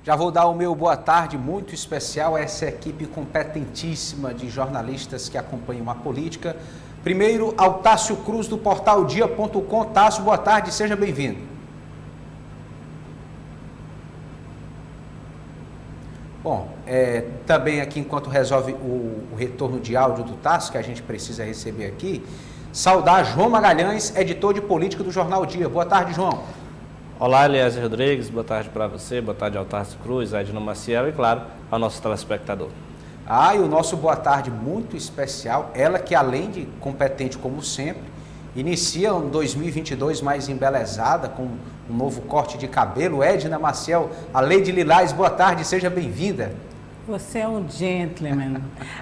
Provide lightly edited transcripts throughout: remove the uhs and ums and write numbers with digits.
Já vou dar o meu boa tarde muito especial a essa equipe competentíssima de jornalistas que acompanham a política. Primeiro, ao Tássio Cruz, do portal dia.com. Tássio, boa tarde, seja bem-vindo. Bom, também aqui, enquanto resolve o retorno de áudio do Tássio, que a gente precisa receber aqui, saudar João Magalhães, editor de política do Jornal Dia. Boa tarde, João. Olá, Eliezer Rodrigues, boa tarde para você, boa tarde ao Tássio Cruz, a Edna Maciel e, claro, ao nosso telespectador. E o nosso boa tarde muito especial, ela que além de competente como sempre, inicia um 2022 mais embelezada, com um novo corte de cabelo. Edna Maciel, a Lady Lilás, boa tarde, seja bem-vinda. Você é um gentleman,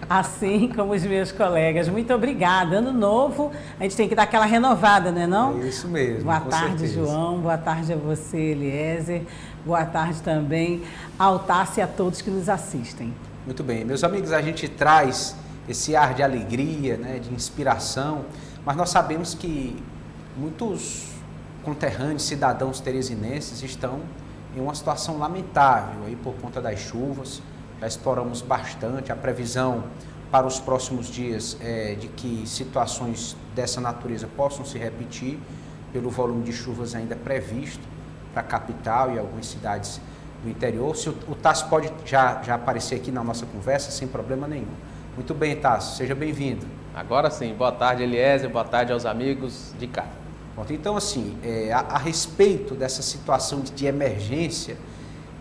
assim como os meus colegas. Muito obrigada. Ano novo, a gente tem que dar aquela renovada, não é não? É isso mesmo. Boa tarde, certeza. João. Boa tarde a você, Eliezer. Boa tarde também ao Tássio e a todos que nos assistem. Muito bem. Meus amigos, a gente traz esse ar de alegria, né, de inspiração, mas nós sabemos que muitos conterrâneos, cidadãos teresinenses estão em uma situação lamentável aí por conta das chuvas. Já exploramos bastante a previsão para os próximos dias de que situações dessa natureza possam se repetir pelo volume de chuvas ainda previsto para a capital e algumas cidades do interior. Se o Tássio pode já aparecer aqui na nossa conversa sem problema nenhum. Muito bem, Tássio, seja bem-vindo. Agora sim, boa tarde, Eliezer, boa tarde aos amigos de casa. Então, assim, a respeito dessa situação de emergência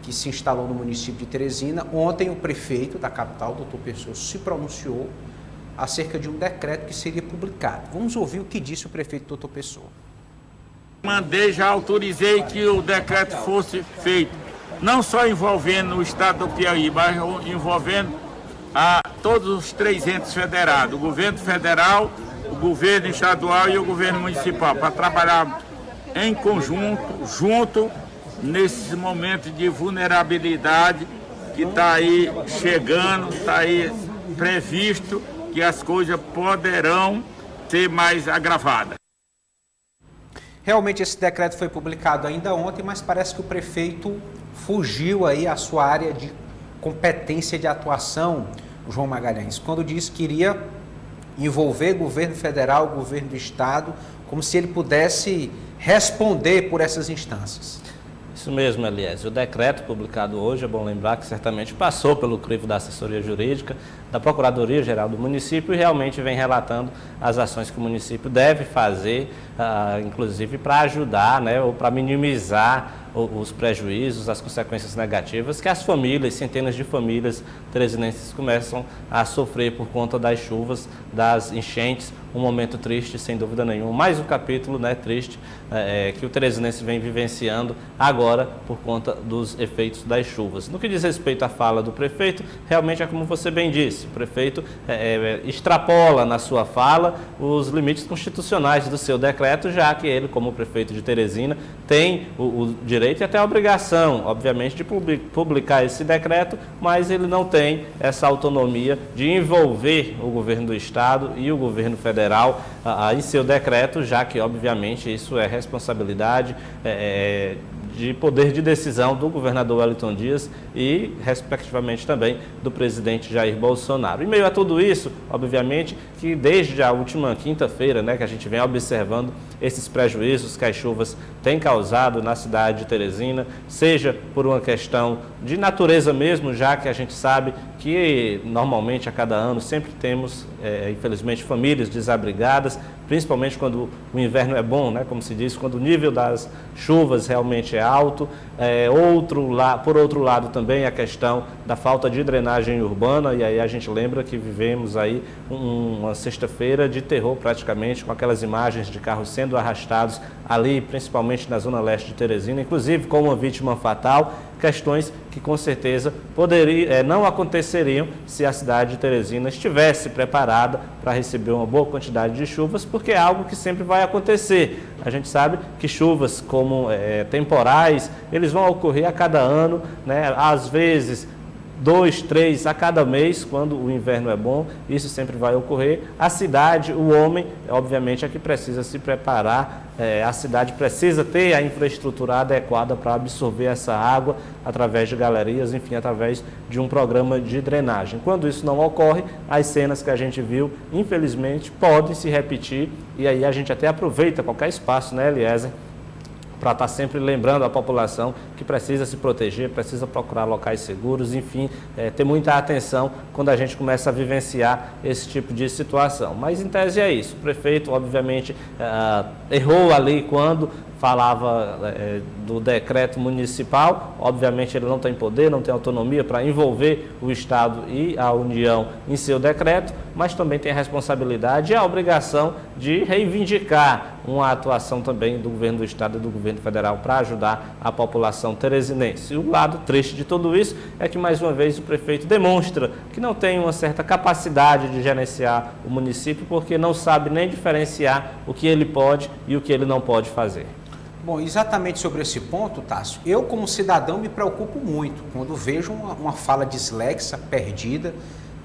que se instalou no município de Teresina, ontem o prefeito da capital, doutor Pessoa, se pronunciou acerca de um decreto que seria publicado. Vamos ouvir o que disse o prefeito doutor Pessoa. Já autorizei que o decreto fosse feito, não só envolvendo o estado do Piauí, mas envolvendo todos os três entes federados, o governo federal, o governo estadual e o governo municipal, para trabalhar em conjunto, junto, nesse momento de vulnerabilidade que está aí chegando, está aí previsto que as coisas poderão ser mais agravadas. Realmente esse decreto foi publicado ainda ontem, mas parece que o prefeito fugiu aí à sua área de competência de atuação, João Magalhães, quando disse que iria envolver governo federal, governo do estado, como se ele pudesse responder por essas instâncias. Isso mesmo, Eliezer. O decreto publicado hoje, é bom lembrar que certamente passou pelo crivo da assessoria jurídica, da Procuradoria-Geral do município e realmente vem relatando as ações que o município deve fazer, inclusive para ajudar, né, ou para minimizar os prejuízos, as consequências negativas que as famílias, centenas de famílias teresinenses começam a sofrer por conta das chuvas, das enchentes. Um momento triste, sem dúvida nenhuma. Mais um capítulo, né, triste que o teresinense vem vivenciando agora por conta dos efeitos das chuvas. No que diz respeito à fala do prefeito, realmente é como você bem disse, o prefeito extrapola na sua fala os limites constitucionais do seu decreto, já que ele, como prefeito de Teresina, tem o direito e até a obrigação, obviamente, de publicar esse decreto, mas ele não tem essa autonomia de envolver o governo do estado e o governo federal em seu decreto, já que, obviamente, isso é responsabilidade de poder de decisão do governador Wellington Dias e, respectivamente, também do presidente Jair Bolsonaro. Em meio a tudo isso, obviamente, que desde a última quinta-feira, né, que a gente vem observando esses prejuízos que as chuvas têm causado na cidade de Teresina, seja por uma questão de natureza mesmo, já que a gente sabe que normalmente a cada ano sempre temos, infelizmente, famílias desabrigadas, principalmente quando o inverno é bom, né, como se diz, quando o nível das chuvas realmente é alto. Por outro lado também a questão da falta de drenagem urbana, e aí a gente lembra que vivemos aí uma sexta-feira de terror praticamente, com aquelas imagens de carros sendo arrastados ali, principalmente na zona leste de Teresina, inclusive com uma vítima fatal, questões que com certeza não aconteceriam se a cidade de Teresina estivesse preparada para receber uma boa quantidade de chuvas, porque é algo que sempre vai acontecer. A gente sabe que chuvas como temporais, eles vão ocorrer a cada ano, né? Às vezes 2, 3 a cada mês, quando o inverno é bom, isso sempre vai ocorrer. A cidade, o homem, obviamente, é que precisa se preparar, a cidade precisa ter a infraestrutura adequada para absorver essa água através de galerias, enfim, através de um programa de drenagem. Quando isso não ocorre, as cenas que a gente viu, infelizmente, podem se repetir, e aí a gente até aproveita qualquer espaço, né, Eliezer, para estar sempre lembrando a população que precisa se proteger, precisa procurar locais seguros, enfim, ter muita atenção quando a gente começa a vivenciar esse tipo de situação. Mas, em tese, é isso. O prefeito, obviamente, errou ali quando falava do decreto municipal. Obviamente, ele não tem poder, não tem autonomia para envolver o Estado e a União em seu decreto, mas também tem a responsabilidade e a obrigação de reivindicar uma atuação também do governo do Estado e do governo federal para ajudar a população teresinense. E o lado triste de tudo isso é que, mais uma vez, o prefeito demonstra que não tem uma certa capacidade de gerenciar o município, porque não sabe nem diferenciar o que ele pode e o que ele não pode fazer. Bom, exatamente sobre esse ponto, Tássio, eu como cidadão me preocupo muito quando vejo uma fala dislexa, perdida,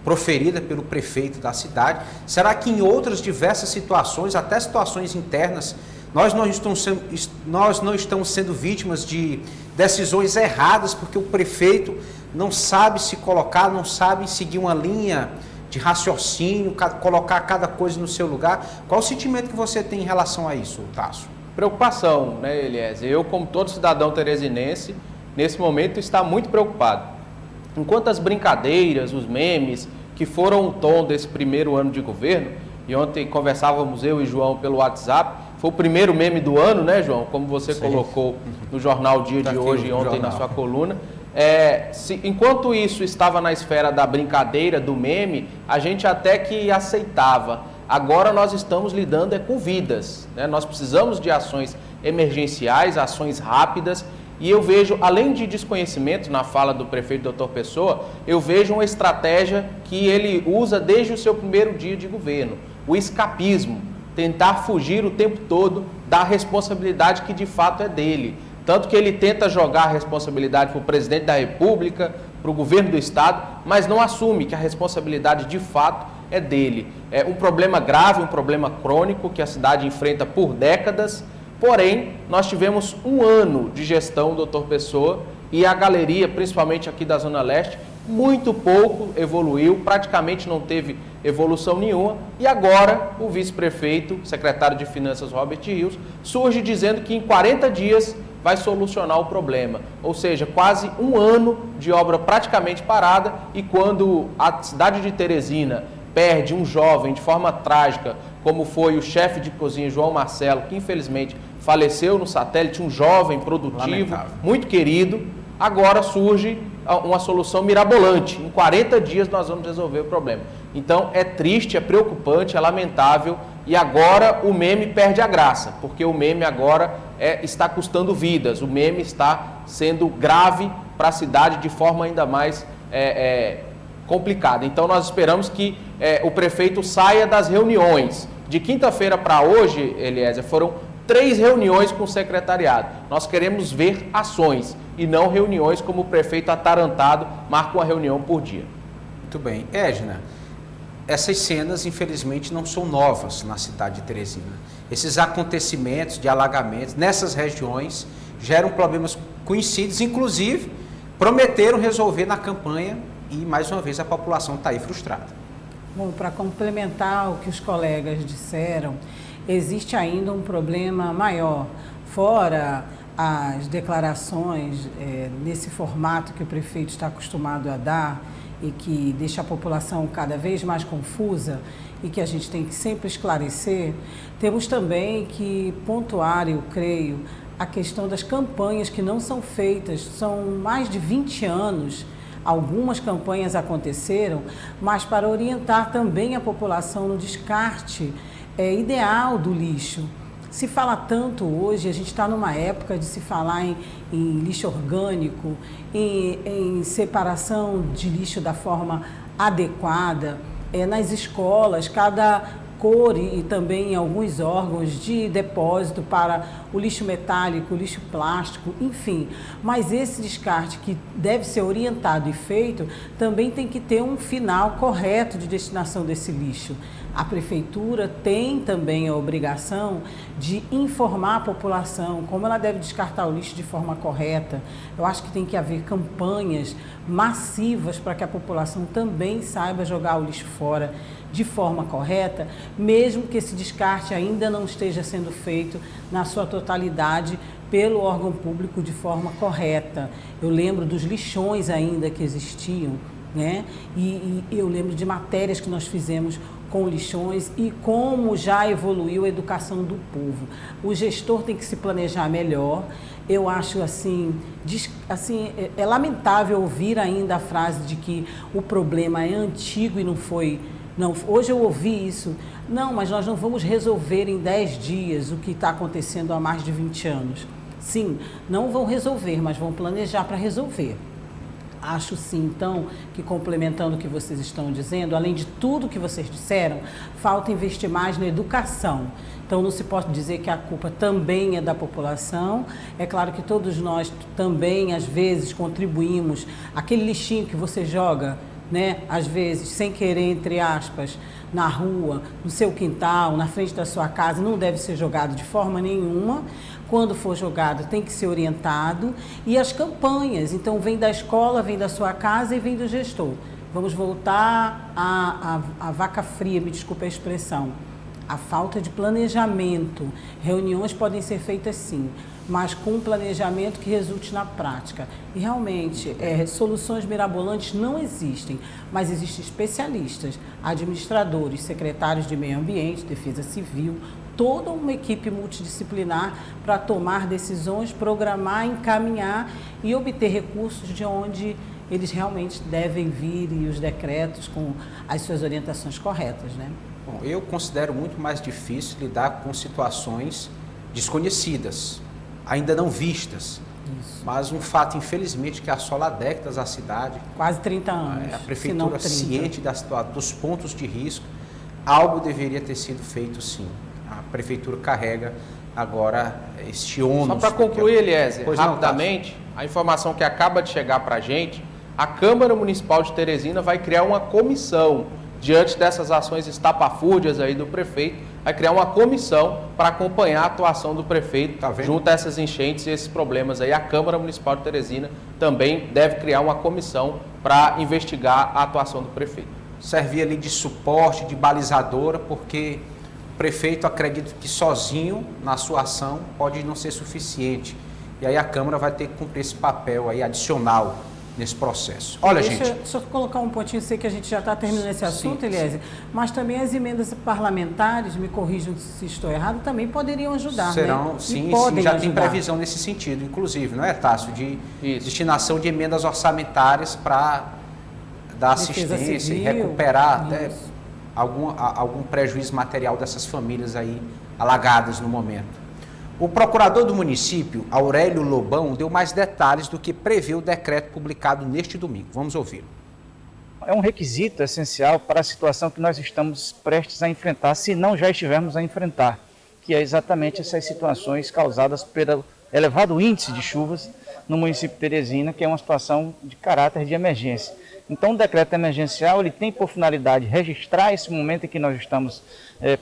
proferida pelo prefeito da cidade. Será que em outras diversas situações, até situações internas, nós não estamos sendo vítimas de decisões erradas porque o prefeito não sabe se colocar, não sabe seguir uma linha de raciocínio, colocar cada coisa no seu lugar? Qual o sentimento que você tem em relação a isso, Tássio? Preocupação, né, Eliezer? Eu, como todo cidadão teresinense, nesse momento está muito preocupado. Enquanto as brincadeiras, os memes, que foram o tom desse primeiro ano de governo, e ontem conversávamos eu e João pelo WhatsApp, foi o primeiro meme do ano, né, João? Como você colocou no jornal Dia de hoje e ontem na sua coluna. Enquanto isso estava na esfera da brincadeira, do meme, a gente até que aceitava. Agora nós estamos lidando com vidas, né? Nós precisamos de ações emergenciais, ações rápidas, e eu vejo, além de desconhecimento na fala do prefeito Dr. Pessoa, eu vejo uma estratégia que ele usa desde o seu primeiro dia de governo, o escapismo, tentar fugir o tempo todo da responsabilidade que de fato é dele. Tanto que ele tenta jogar a responsabilidade para o presidente da República, para o governo do Estado, mas não assume que a responsabilidade de fato é dele. É um problema grave, um problema crônico que a cidade enfrenta por décadas, porém, nós tivemos um ano de gestão do Dr. Pessoa e a galeria, principalmente aqui da Zona Leste, muito pouco evoluiu, praticamente não teve evolução nenhuma, e agora o vice-prefeito, secretário de Finanças, Robert Rios, surge dizendo que em 40 dias vai solucionar o problema, ou seja, quase um ano de obra praticamente parada, e quando a cidade de Teresina perde um jovem de forma trágica, como foi o chefe de cozinha João Marcelo, que infelizmente faleceu no satélite, um jovem produtivo, lamentável, muito querido, agora surge uma solução mirabolante. Em 40 dias nós vamos resolver o problema. Então é triste, é preocupante, é lamentável, e agora o meme perde a graça, porque o meme agora está custando vidas, o meme está sendo grave para a cidade de forma ainda mais complicada. Então nós esperamos que o prefeito saia das reuniões. De quinta-feira para hoje, Eliezer, foram 3 reuniões com o secretariado. Nós queremos ver ações e não reuniões como o prefeito atarantado marca uma reunião por dia. Muito bem. Edna, essas cenas, infelizmente, não são novas na cidade de Teresina. Esses acontecimentos de alagamentos nessas regiões geram problemas conhecidos, inclusive prometeram resolver na campanha e, mais uma vez, a população está aí frustrada. Bom, para complementar o que os colegas disseram, existe ainda um problema maior, fora as declarações nesse formato que o prefeito está acostumado a dar e que deixa a população cada vez mais confusa e que a gente tem que sempre esclarecer. Temos também que pontuar, eu creio, a questão das campanhas que não são feitas. São mais de 20 anos, algumas campanhas aconteceram, mas para orientar também a população no descarte ideal do lixo. Se fala tanto hoje, a gente está numa época de se falar em lixo orgânico, em separação de lixo da forma adequada. Nas escolas, cada cor e também em alguns órgãos de depósito para o lixo metálico, o lixo plástico, enfim. Mas esse descarte que deve ser orientado e feito também tem que ter um final correto de destinação desse lixo. A prefeitura tem também a obrigação de informar a população como ela deve descartar o lixo de forma correta. Eu acho que tem que haver campanhas massivas para que a população também saiba jogar o lixo fora de forma correta, mesmo que esse descarte ainda não esteja sendo feito na sua totalidade pelo órgão público de forma correta. Eu lembro dos lixões ainda que existiam, né? E eu lembro de matérias que nós fizemos com lixões e como já evoluiu a educação do povo. O gestor tem que se planejar melhor. Eu acho assim, é lamentável ouvir ainda a frase de que o problema é antigo e não foi... Não, hoje eu ouvi isso. Não, mas nós não vamos resolver em 10 dias o que está acontecendo há mais de 20 anos. Sim, não vão resolver, mas vão planejar para resolver. Acho sim, então, que complementando o que vocês estão dizendo, além de tudo que vocês disseram, falta investir mais na educação. Então, não se pode dizer que a culpa também é da população. É claro que todos nós também, às vezes, contribuímos. Aquele lixinho que você joga, né, às vezes, sem querer, entre aspas, na rua, no seu quintal, na frente da sua casa, não deve ser jogado de forma nenhuma. Quando for jogado, tem que ser orientado. E as campanhas, então, vem da escola, vem da sua casa e vem do gestor. Vamos voltar à vaca fria, me desculpe a expressão. A falta de planejamento. Reuniões podem ser feitas sim, mas com um planejamento que resulte na prática. E realmente, soluções mirabolantes não existem, mas existem especialistas, administradores, secretários de meio ambiente, defesa civil, toda uma equipe multidisciplinar para tomar decisões, programar, encaminhar e obter recursos de onde eles realmente devem vir e os decretos com as suas orientações corretas, né? Bom, eu considero muito mais difícil lidar com situações desconhecidas, ainda não vistas. Isso. Mas um fato, infelizmente, que assola há décadas a cidade. Quase 30 anos. A prefeitura ciente dos pontos de risco, algo deveria ter sido feito sim. A prefeitura carrega agora este ônus. Só para concluir, Eliezer, rapidamente, a informação que acaba de chegar para a gente, a Câmara Municipal de Teresina vai criar uma comissão, diante dessas ações estapafúrdias aí do prefeito, vai criar uma comissão para acompanhar a atuação do prefeito junto a essas enchentes e esses problemas aí. A Câmara Municipal de Teresina também deve criar uma comissão para investigar a atuação do prefeito. Servir ali de suporte, de balizadora, porque o prefeito acredita que sozinho, na sua ação, pode não ser suficiente. E aí a Câmara vai ter que cumprir esse papel aí adicional nesse processo. Olha, Deixa gente... Deixa eu colocar um pontinho, sei que a gente já está terminando esse assunto, Eliezer, mas também as emendas parlamentares, me corrijam se estou errado, também poderiam ajudar, Serão, né? sim, já tem previsão nesse sentido, inclusive, não é, Tássio? De destinação de emendas orçamentárias para dar assistência e recuperar até algum prejuízo material dessas famílias aí alagadas no momento. O procurador do município, Aurélio Lobão, deu mais detalhes do que prevê o decreto publicado neste domingo. Vamos ouvi-lo. É um requisito essencial para a situação que nós estamos prestes a enfrentar, se não já estivermos a enfrentar, que é exatamente essas situações causadas pelo elevado índice de chuvas no município de Teresina, que é uma situação de caráter de emergência. Então, o decreto emergencial ele tem por finalidade registrar esse momento em que nós estamos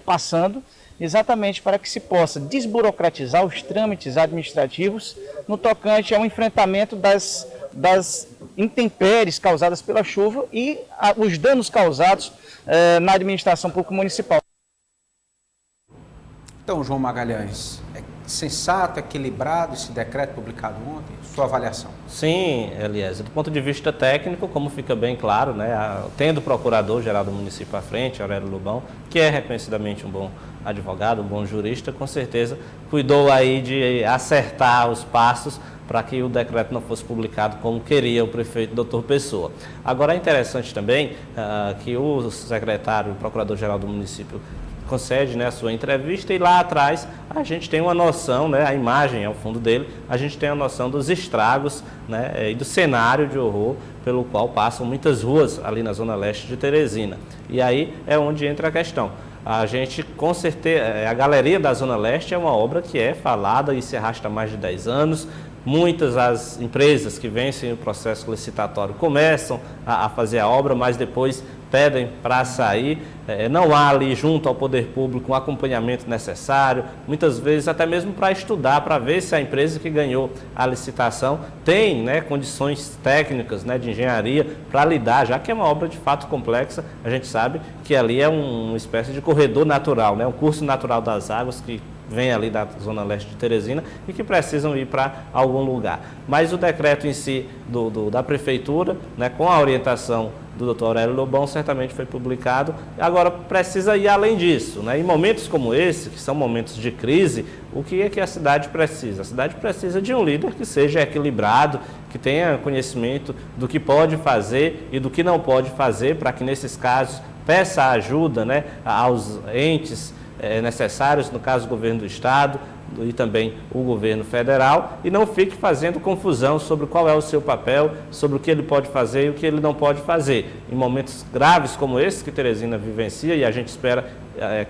passando, exatamente para que se possa desburocratizar os trâmites administrativos no tocante ao enfrentamento das intempéries causadas pela chuva e os danos causados na administração pública municipal. Então, João Magalhães, é sensato, equilibrado esse decreto publicado ontem? Sua avaliação? Sim, Eliezer, do ponto de vista técnico, como fica bem claro, né, tendo o procurador-geral do município à frente, Aurélio Lobão, que é reconhecidamente um bom advogado, um bom jurista, com certeza cuidou aí de acertar os passos para que o decreto não fosse publicado como queria o prefeito Dr. Pessoa. Agora é interessante também que o secretário, o procurador-geral do município concede, né, a sua entrevista e lá atrás a gente tem uma noção, né, a imagem ao fundo dele, a gente tem a noção dos estragos, né, e do cenário de horror pelo qual passam muitas ruas ali na zona leste de Teresina. E aí é onde entra a questão. a gente, com certeza, a Galeria da Zona Leste é uma obra que é falada e se arrasta há mais de 10 anos. Muitas as empresas que vencem o processo licitatório começam a fazer a obra, mas depois pedem para sair. Não há ali junto ao poder público um acompanhamento necessário, muitas vezes até mesmo para estudar, para ver se a empresa que ganhou a licitação tem, né, condições técnicas, né, de engenharia para lidar, já que é uma obra de fato complexa. A gente sabe que ali é uma espécie de corredor natural, né, um curso natural das águas que vem ali da Zona Leste de Teresina e que precisam ir para algum lugar. Mas o decreto em si da Prefeitura, né, com a orientação do Dr. Aurélio Lobão, certamente foi publicado. Agora precisa ir além disso, né? Em momentos como esse, que são momentos de crise, o que é que a cidade precisa? A cidade precisa de um líder que seja equilibrado, que tenha conhecimento do que pode fazer e do que não pode fazer, para que nesses casos peça ajuda, né, aos entes necessários, no caso o governo do estado e também o governo federal, e não fique fazendo confusão sobre qual é o seu papel, sobre o que ele pode fazer e o que ele não pode fazer. Em momentos graves como esse que Teresina vivencia, e a gente espera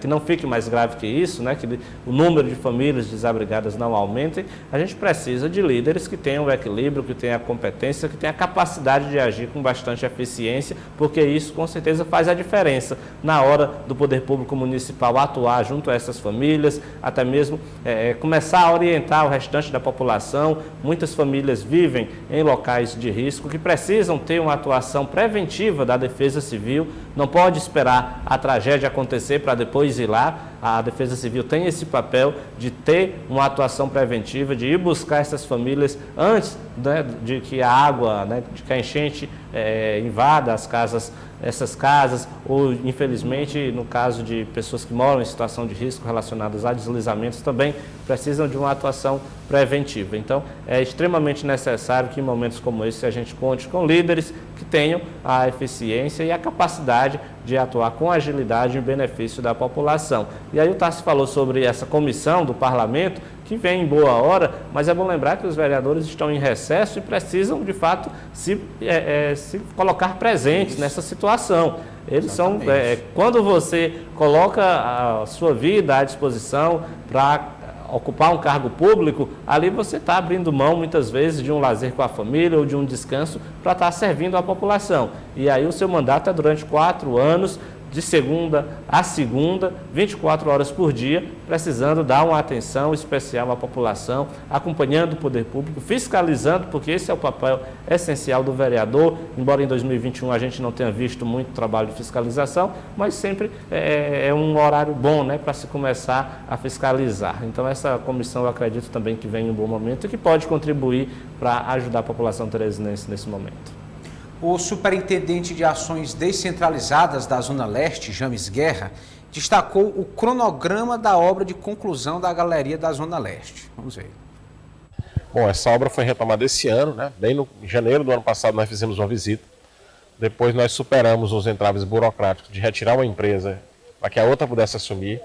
que não fique mais grave que isso, né, que o número de famílias desabrigadas não aumente, a gente precisa de líderes que tenham o equilíbrio, que tenham a competência, que tenham a capacidade de agir com bastante eficiência, porque isso com certeza faz a diferença na hora do poder público municipal atuar junto a essas famílias, até mesmo começar a orientar o restante da população. Muitas famílias vivem em locais de risco que precisam ter uma atuação preventiva da Defesa Civil, não pode esperar a tragédia acontecer para depois ir lá. A Defesa Civil tem esse papel de ter uma atuação preventiva, de ir buscar essas famílias antes, né, de que a água, né, de que a enchente invada essas casas, ou infelizmente no caso de pessoas que moram em situação de risco relacionadas a deslizamentos, também precisam de uma atuação preventiva. Então é extremamente necessário que em momentos como esse a gente conte com líderes que tenham a eficiência e a capacidade de atuar com agilidade em benefício da população. E aí o Tarso falou sobre essa comissão do parlamento, que vem em boa hora, mas é bom lembrar que os vereadores estão em recesso e precisam, de fato, se colocar presentes nessa situação. Eles são, quando você coloca a sua vida à disposição para ocupar um cargo público, ali você está abrindo mão, muitas vezes, de um lazer com a família ou de um descanso para estar servindo a população. E aí o seu mandato é durante 4 anos, de segunda a segunda, 24 horas por dia, precisando dar uma atenção especial à população, acompanhando o poder público, fiscalizando, porque esse é o papel essencial do vereador, embora em 2021 a gente não tenha visto muito trabalho de fiscalização, mas sempre é um horário bom, né, para se começar a fiscalizar. Então essa comissão eu acredito também que vem em um bom momento e que pode contribuir para ajudar a população teresinense nesse momento. O superintendente de ações descentralizadas da Zona Leste, James Guerra, destacou o cronograma da obra de conclusão da Galeria da Zona Leste. Vamos ver. Bom, essa obra foi retomada esse ano, né? Em janeiro do ano passado nós fizemos uma visita. Depois nós superamos os entraves burocráticos de retirar uma empresa para que a outra pudesse assumir.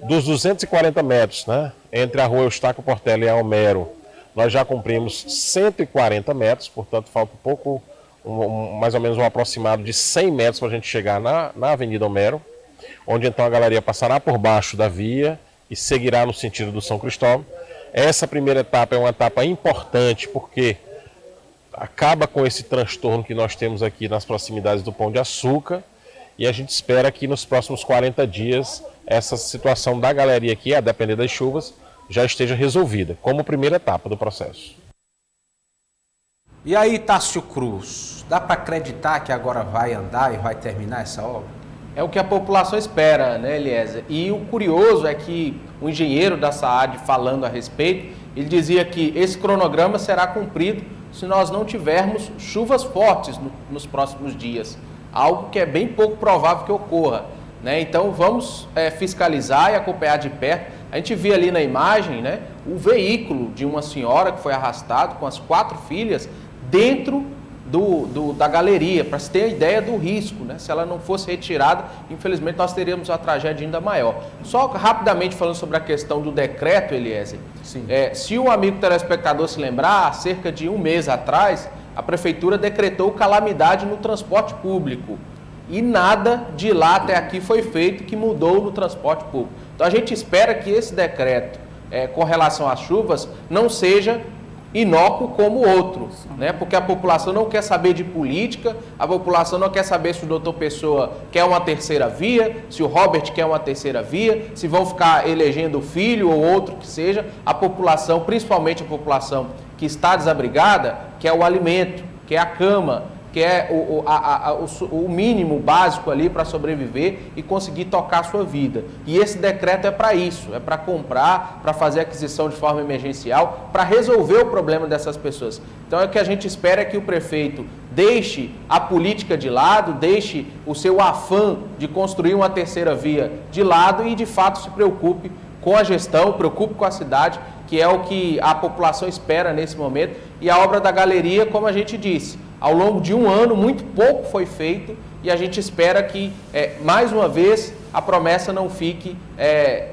Dos 240 metros, né, entre a rua Eustáquio Portela e a Homero, nós já cumprimos 140 metros, portanto falta um pouco, mais ou menos um aproximado de 100 metros para a gente chegar na Avenida Homero, onde então a galeria passará por baixo da via e seguirá no sentido do São Cristóvão. Essa primeira etapa é uma etapa importante porque acaba com esse transtorno que nós temos aqui nas proximidades do Pão de Açúcar e a gente espera que nos próximos 40 dias essa situação da galeria aqui, a depender das chuvas, já esteja resolvida, como primeira etapa do processo. E aí, Tássio Cruz, dá para acreditar que agora vai andar e vai terminar essa obra? É o que a população espera, né, Eliezer? E o curioso é que o engenheiro da SAAD, falando a respeito, ele dizia que esse cronograma será cumprido se nós não tivermos chuvas fortes nos próximos dias, algo que é bem pouco provável que ocorra, né? Então vamos fiscalizar e acompanhar de perto. A gente vê ali na imagem, né, o veículo de uma senhora que foi arrastado com as 4 filhas dentro da galeria, para se ter a ideia do risco, né? Se ela não fosse retirada, infelizmente nós teríamos uma tragédia ainda maior. Só rapidamente falando sobre a questão do decreto, Eliezer, se o amigo telespectador se lembrar, há cerca de um mês atrás, a Prefeitura decretou calamidade no transporte público. e nada de lá até aqui foi feito que mudou no transporte público. Então a gente espera que esse decreto com relação às chuvas não seja inócuo como o outro, né? Porque a população não quer saber de política, a população não quer saber se o doutor Pessoa quer uma terceira via, se o Robert quer uma terceira via, se vão ficar elegendo filho ou outro que seja. A população, principalmente a população que está desabrigada, quer o alimento, quer a cama, quer o mínimo básico ali para sobreviver e conseguir tocar a sua vida. E esse decreto é para isso, é para comprar, para fazer aquisição de forma emergencial, para resolver o problema dessas pessoas. Então o que a gente espera é que o prefeito deixe a política de lado, deixe o seu afã de construir uma terceira via de lado e de fato se preocupe com a gestão, preocupe com a cidade, que é o que a população espera nesse momento. E a obra da galeria, como a gente disse, ao longo de um ano, muito pouco foi feito e a gente espera que, mais uma vez, a promessa não fique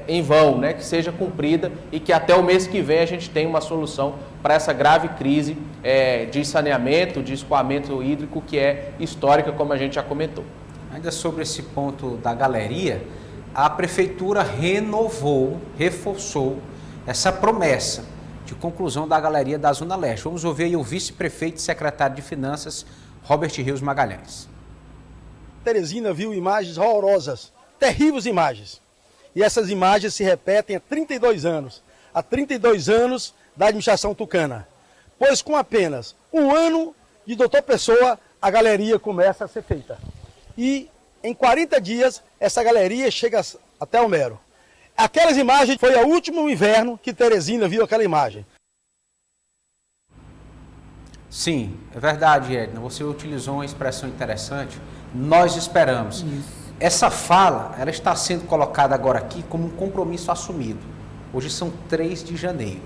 em vão, né? Que seja cumprida e que até o mês que vem a gente tenha uma solução para essa grave crise de saneamento, de escoamento hídrico que é histórica, como a gente já comentou. Ainda sobre esse ponto da galeria, a Prefeitura reforçou essa promessa de conclusão da galeria da Zona Leste. Vamos ouvir aí o vice-prefeito e secretário de Finanças, Robert Rios Magalhães. Teresina viu imagens horrorosas, terríveis imagens. E essas imagens se repetem há 32 anos. Há 32 anos da administração tucana. Pois com apenas um ano de doutor Pessoa, a galeria começa a ser feita. E em 40 dias, essa galeria chega até o Mero. Aquelas imagens, foi o último inverno que Teresina viu aquela imagem. Sim, é verdade, Edna. Você utilizou uma expressão interessante. Nós esperamos. Isso. Essa fala, ela está sendo colocada agora aqui como um compromisso assumido. Hoje são 3 de janeiro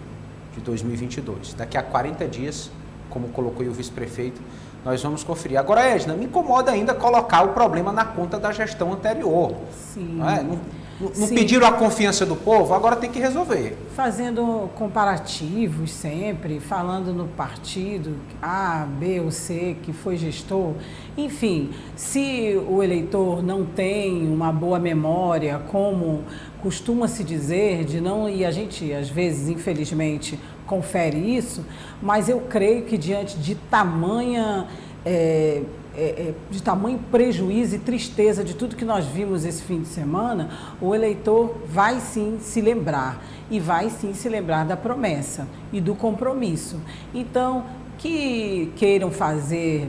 de 2022. Daqui a 40 dias, como colocou aí o vice-prefeito, nós vamos conferir. Agora, Edna, me incomoda ainda colocar o problema na conta da gestão anterior. Sim. Não pediram a confiança do povo, agora tem que resolver. Fazendo comparativos sempre, falando no partido A, B ou C, que foi gestor. Enfim, se o eleitor não tem uma boa memória, como costuma se dizer, e a gente, às vezes, infelizmente, confere isso, mas eu creio que diante de tamanho prejuízo e tristeza de tudo que nós vimos esse fim de semana, o eleitor vai sim se lembrar e vai sim se lembrar da promessa e do compromisso. Então, que queiram fazer,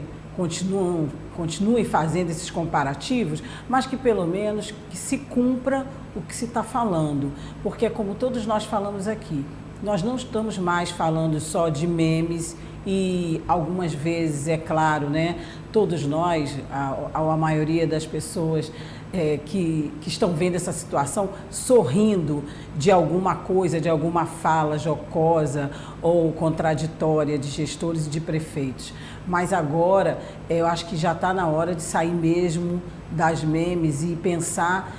continuem fazendo esses comparativos, mas que pelo menos que se cumpra o que se está falando, porque é como todos nós falamos aqui, nós não estamos mais falando só de memes e algumas vezes, é claro, né, todos nós, a maioria das pessoas que estão vendo essa situação, sorrindo de alguma coisa, de alguma fala jocosa ou contraditória de gestores e de prefeitos. Mas agora, eu acho que já está na hora de sair mesmo das memes e pensar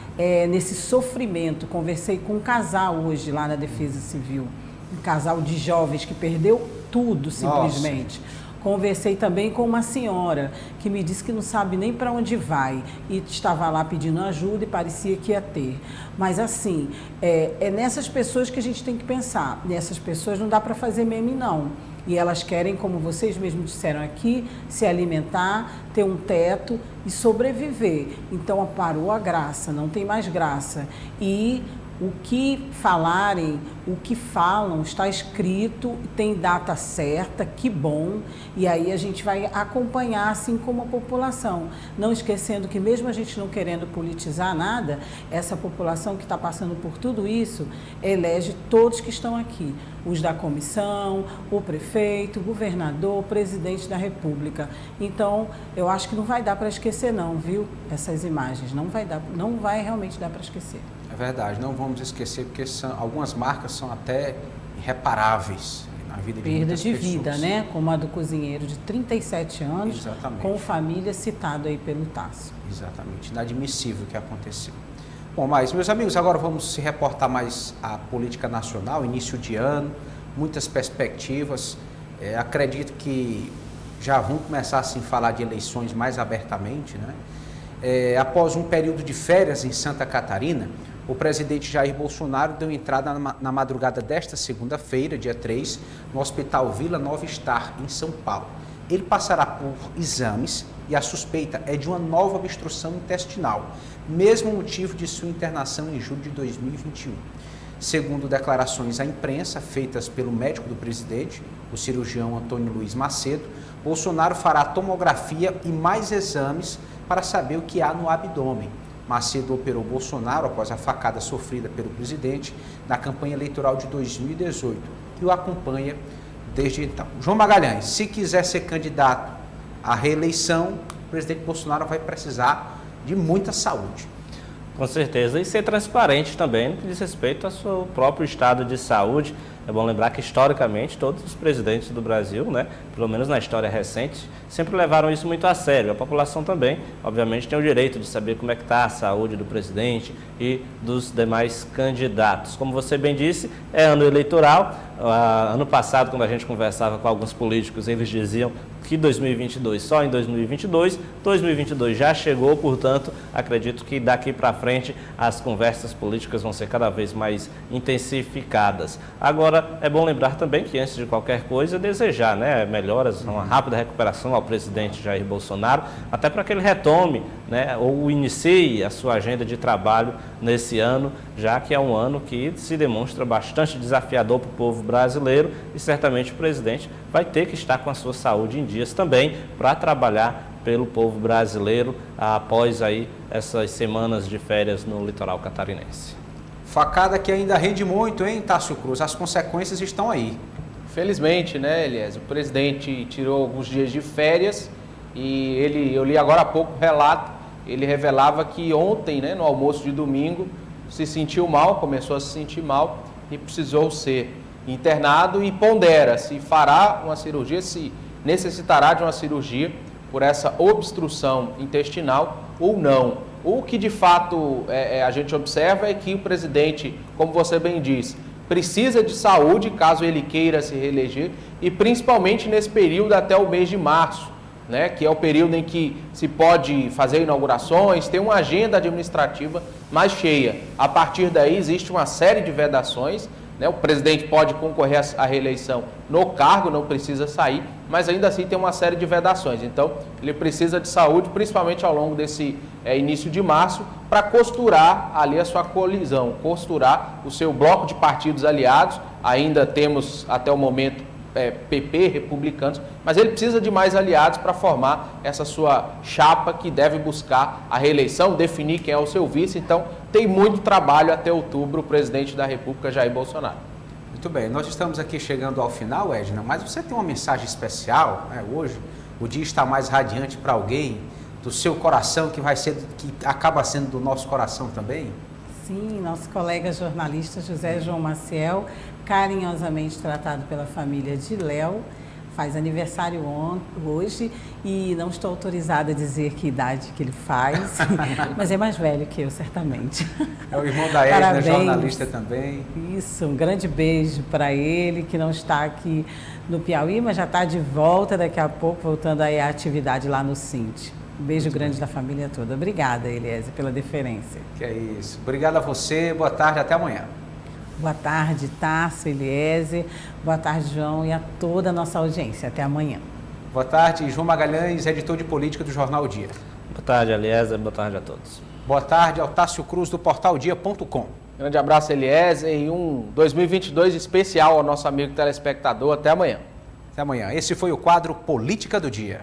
nesse sofrimento. Conversei com um casal hoje lá na Defesa Civil, um casal de jovens que perdeu tudo simplesmente. Nossa. Conversei também com uma senhora que me disse que não sabe nem para onde vai e estava lá pedindo ajuda e parecia que ia ter. Mas assim, é nessas pessoas que a gente tem que pensar. Nessas pessoas não dá para fazer meme não. E elas querem, como vocês mesmos disseram aqui, se alimentar, ter um teto e sobreviver. Então parou a graça, não tem mais graça. E o que falarem, o que falam, está escrito, tem data certa, que bom, e aí a gente vai acompanhar assim como a população. Não esquecendo que mesmo a gente não querendo politizar nada, essa população que está passando por tudo isso, elege todos que estão aqui. Os da comissão, o prefeito, o governador, o presidente da República. Então, eu acho que não vai dar para esquecer não, viu? Essas imagens, não vai realmente dar para esquecer. É verdade, não vamos esquecer, porque algumas marcas são até irreparáveis na vida de muitas pessoas. Perda de vida, né? Como a do cozinheiro de 37 anos, exatamente, com família, citado aí pelo Tasso. Exatamente, inadmissível o que aconteceu. Bom, mas, meus amigos, agora vamos se reportar mais à política nacional, início de ano, muitas perspectivas. Acredito que já vão começar assim, a falar de eleições mais abertamente, né? Após um período de férias em Santa Catarina, o presidente Jair Bolsonaro deu entrada na madrugada desta segunda-feira, dia 3, no Hospital Vila Nova Star, em São Paulo. Ele passará por exames e a suspeita é de uma nova obstrução intestinal, mesmo motivo de sua internação em julho de 2021. Segundo declarações à imprensa feitas pelo médico do presidente, o cirurgião Antônio Luiz Macedo, Bolsonaro fará tomografia e mais exames para saber o que há no abdômen. Macedo operou Bolsonaro após a facada sofrida pelo presidente na campanha eleitoral de 2018 e o acompanha desde então. João Magalhães, se quiser ser candidato à reeleição, o presidente Bolsonaro vai precisar de muita saúde. Com certeza, e ser transparente também no que diz respeito ao seu próprio estado de saúde. É bom lembrar que, historicamente, todos os presidentes do Brasil, né, pelo menos na história recente, sempre levaram isso muito a sério. A população também, obviamente, tem o direito de saber como é que está a saúde do presidente e dos demais candidatos. Como você bem disse, é ano eleitoral. Ano passado, quando a gente conversava com alguns políticos, eles diziam que 2022, só em 2022, 2022 já chegou, portanto, acredito que daqui para frente as conversas políticas vão ser cada vez mais intensificadas. Agora, é bom lembrar também que, antes de qualquer coisa, desejar, né, melhoras, uma rápida recuperação ao presidente Jair Bolsonaro, até para que ele retome, né, ou inicie a sua agenda de trabalho nesse ano, já que é um ano que se demonstra bastante desafiador para o povo brasileiro e certamente o presidente vai ter que estar com a sua saúde em dias também para trabalhar pelo povo brasileiro após aí essas semanas de férias no litoral catarinense. Facada que ainda rende muito, hein, Tássio Cruz? As consequências estão aí. Felizmente, né, Elias? O presidente tirou alguns dias de férias e eu li agora há pouco o relato, ele revelava que ontem, né, no almoço de domingo, se sentiu mal, começou a se sentir mal e precisou ser internado e pondera se fará uma cirurgia, se necessitará de uma cirurgia por essa obstrução intestinal ou não. O que de fato a gente observa é que o presidente, como você bem diz, precisa de saúde caso ele queira se reeleger e principalmente nesse período até o mês de março, né, que é o período em que se pode fazer inaugurações, tem uma agenda administrativa mais cheia. A partir daí existe uma série de vedações, né, o presidente pode concorrer à reeleição no cargo, não precisa sair, mas ainda assim tem uma série de vedações. Então, ele precisa de saúde, principalmente ao longo desse início de março, para costurar ali a sua colisão, costurar o seu bloco de partidos aliados. Ainda temos, até o momento, PP, republicanos, mas ele precisa de mais aliados para formar essa sua chapa que deve buscar a reeleição, definir quem é o seu vice. Então, tem muito trabalho até outubro o presidente da República, Jair Bolsonaro. Muito bem, nós estamos aqui chegando ao final, Edna, mas você tem uma mensagem especial, né, hoje? O dia está mais radiante para alguém do seu coração, que acaba sendo do nosso coração também? Sim, nosso colega jornalista José João Maciel, carinhosamente tratado pela família de Léo, faz aniversário hoje e não estou autorizada a dizer que idade que ele faz, mas é mais velho que eu, certamente. É o irmão da Edna, jornalista também. Isso, um grande beijo para ele, que não está aqui no Piauí, mas já está de volta daqui a pouco, voltando aí à atividade lá no Cinti. Um beijo muito grande da família toda. Obrigada, Eliésia, pela deferência. Que é isso. Obrigado a você, boa tarde, até amanhã. Boa tarde, Tássio, Eliésia. Boa tarde, João, e a toda a nossa audiência. Até amanhã. Boa tarde, João Magalhães, editor de política do Jornal o Dia. Boa tarde, Eliésia. Boa tarde a todos. Boa tarde ao Tássio Cruz, do portaldia.com. Grande abraço, Eliésia, e um 2022 especial ao nosso amigo telespectador. Até amanhã. Até amanhã. Esse foi o quadro Política do Dia.